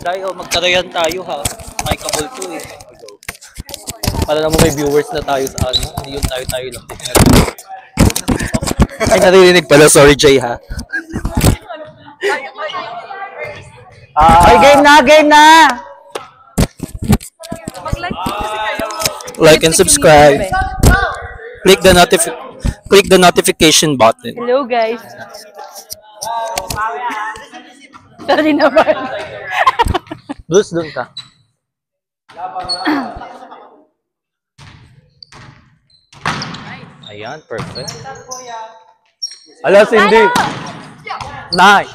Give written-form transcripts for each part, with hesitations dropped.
Dahil magtarayan tayo ha. May kabulto eh. Para naman may viewers na tayo sa ano. Hindi yung tayo lang. Ay, naririnig pala. Sorry, Jay ha. Ay, game na! Like and subscribe. Click the notification button. Hello, guys. Sorry naman. Blues, doon ka. Ayan, perfect. Ala, Cindy. Nice.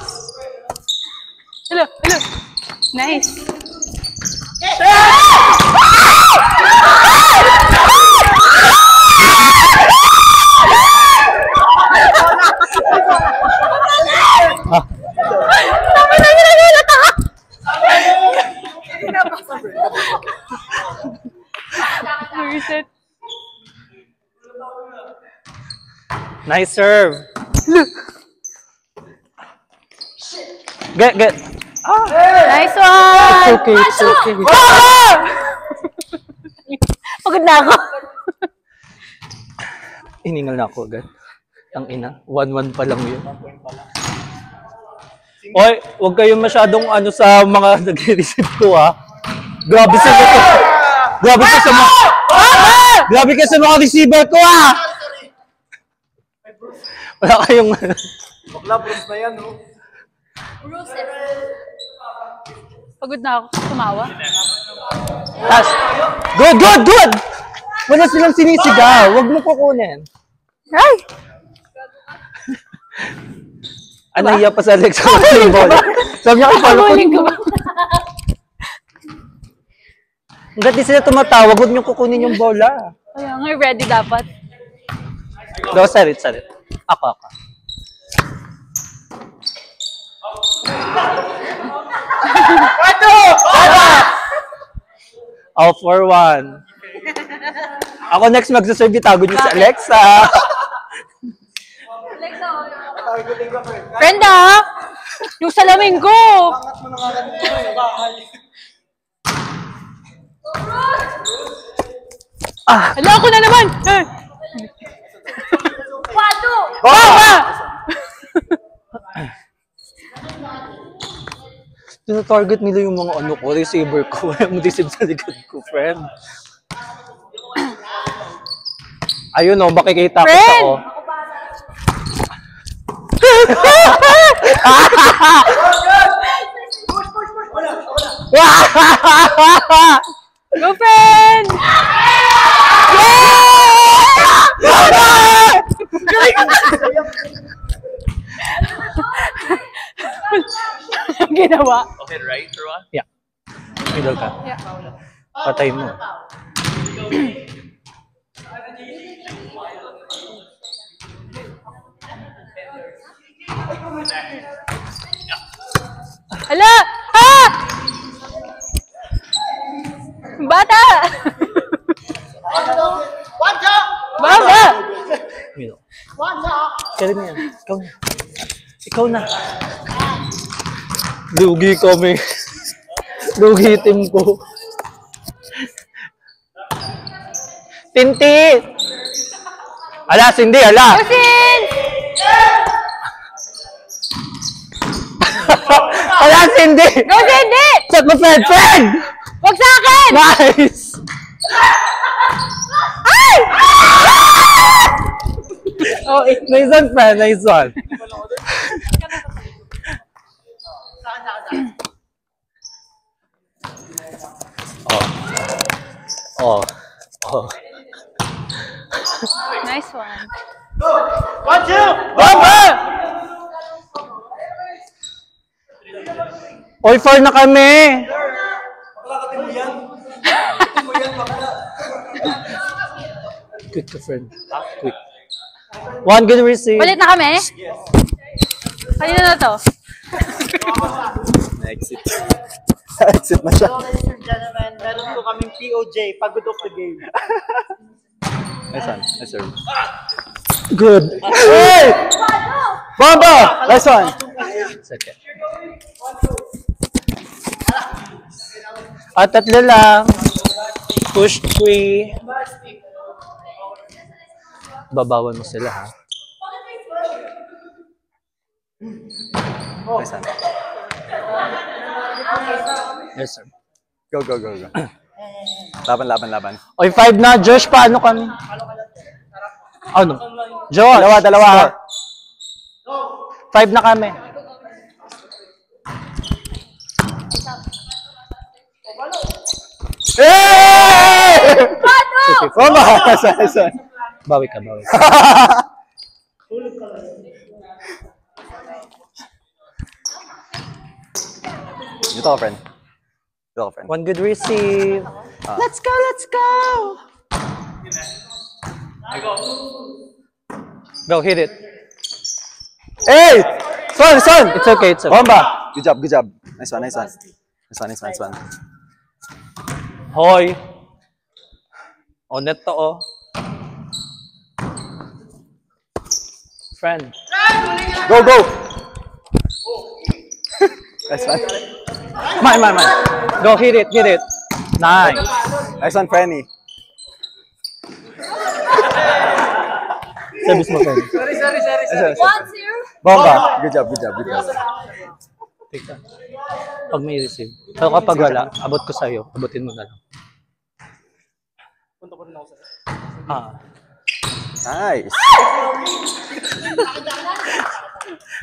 Hello. Nice. Reset. Nice serve. Get. Nice one! It's okay. Pagod na ako. Iningal na ako agad. Ang ina. 1-1 pa lang yun. Oy, huwag kayong masyadong ano sa mga nag-receive ko ha. Grabe sa mga... Grabe ka sa mga receiver ko ha! Wala kayong... Bakla, Bruce na yan, no? Pagod na ako. Tumawa. Good! Wala silang sinisigaw. Huwag mo kukunin. Ay! Anahiya pa sa Alex ko yung bola. Sabi niya, Kukunin ko ba? hanggat di sila tumatawag, huwag niyo kukunin yung bola. Kaya nga, ready dapat. Go, sarit. Ako. All for one. Ako next magsaserve, itago niyo si Alexa. Brenda! Yung salamin ko! Hala, ako na naman! Pato! Baba! Tinatarget nila yung mga ano ko, receiver ko. Wala mo receive sa likod ko, friend. Ayun o, makikita ko sa o. Go, friend! Ang ginawa. Okay, right, Ruan? Yeah. Middle ka. Yeah. Patay mo. Hala! Ha! Bata! Baba! Middle. Kaya mo yan. Ikaw na. Lugi kami. Lugi team ko. Tinti! Ala, Cindy, ala! Kusin! Ala, Cindy! Go, Cindy! Shot mo, friend! Wag sa akin! Nice! Ay! Oh, nice one, friend. Nice one. Oh. Nice one. Baba! Oy, 4 na kami. Quick ka, friend. Quick. One good receive. Ulit na kami? Kanina na to? Na-exit. Na-exit na siya. Ladies and gentlemen, meron po kaming POJ, pagod of the game. Nice one. Nice serve. Good. Hey! Bomba! Nice one. Second. Tatlo lang. Push 3. Babawan mo sila, ha? Nice one. Yes, sir. Go, go, go, go. Laban, laban, laban. Oy, 5 na. Josh, paano kami? Ano? Josh! Dalawa. 5 na kami. Hey! Bomba! Nice one. Bawi ka, bawi ka. Dito ka, friend. Dito ka, friend. One good receive. Let's go, let's go! Go, hit it. Hey! Son! It's okay, it's okay. Bomba! Good job, good job. Nice one, nice one. Nice one, nice one, nice one. Hoy! O, net to, oh. Friend. Go, go! Nice one. Man. Go, hit it, hit it. Nice. Nice one, Frenny. Service mo, friend. What's your... Bomba! Good job, good job, good job. Take that. Pag may receive. Pero kapag wala, abot ko sa'yo. Abutin mo na lang. Nice.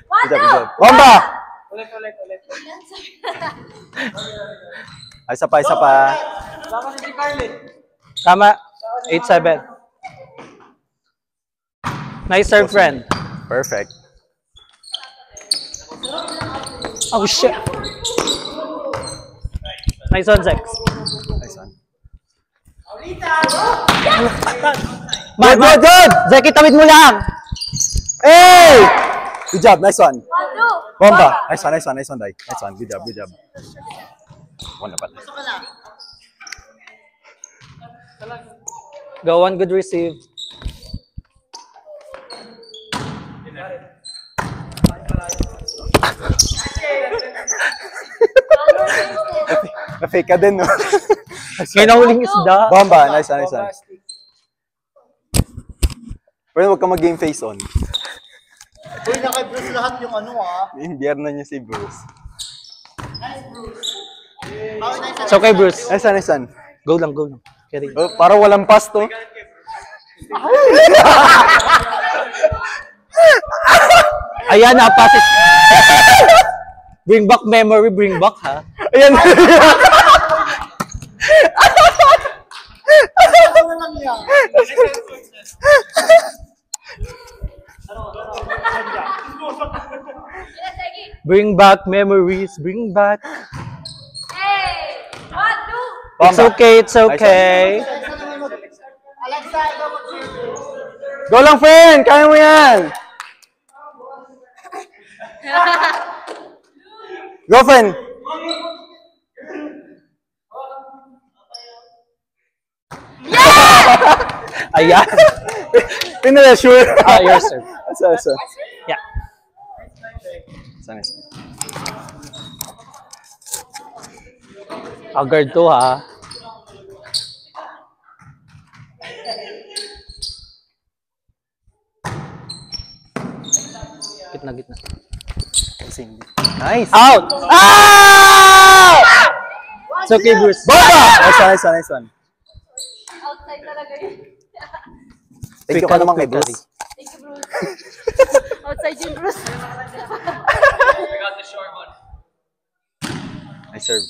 What Good job, good now? job. Bomba! Ay, isa pa. Tama. 8-7. Nice serve, friend. Perfect. Oh, shit. Nice one, Zex. Nice one. Good! Zek, itawid mo lang! Hey! Good job, nice one. What do? Bomba! Nice one, Dai. Nice one, good job. One na pala. Go, one good receive. Na-fake ka din, no? May nahuling isda. Bomba, nice one. Pero huwag ka mag-game face on. Uy, naka-Bruce lahat yung ano Yung biyerna niya si Bruce. It's okay, Bruce. Nice one. Go lang. Carry. Oh, parang walang pass to. Ayan, pass it. Bring back memory, bring back, ha? Ayan. Bring back memories, bring back. Hey! What do? It's okay. Alexa, ikaw mag-share. Go lang, friend! Kaya mo yan! Go, friend! Ayan. Pinala-sure. Your serve. Asa. Yeah. Sana. Agad to, ha? Gitna. Nice! Out! Out! It's okay, Bruce. Bomba! Nice one. Outside talaga yun. Thank you ka naman kay Bruce. Thank you, Bruce. Outside yun, Bruce. Nice serve.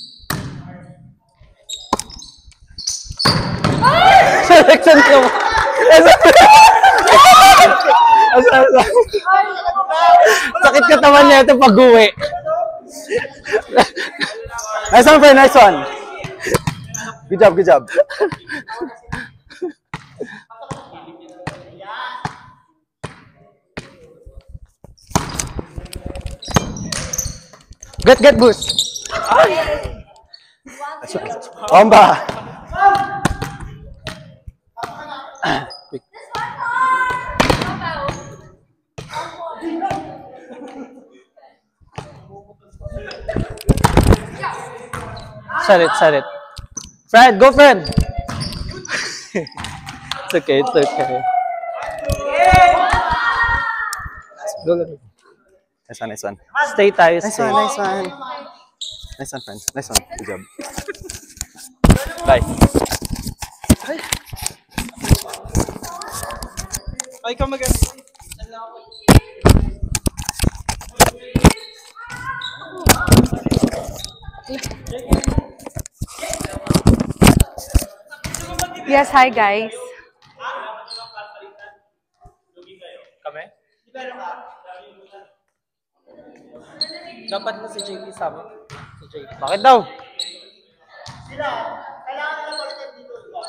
Selection ko. Sakit katawan niya ito pag-uwi. Nice one, friend. Nice one. Good job. Get, Bruce. Bomba! Set it. Friend, go friend! It's okay, it's okay. Go, go. Nice one, nice one. Stay tayo, Nice stay. one, nice one. Nice one, friends. Nice one. Good job. Bye. Ay, ikaw mag- Yes, hi guys. Kami? Dapat na si JP sa amin. Si JP. Bakit daw?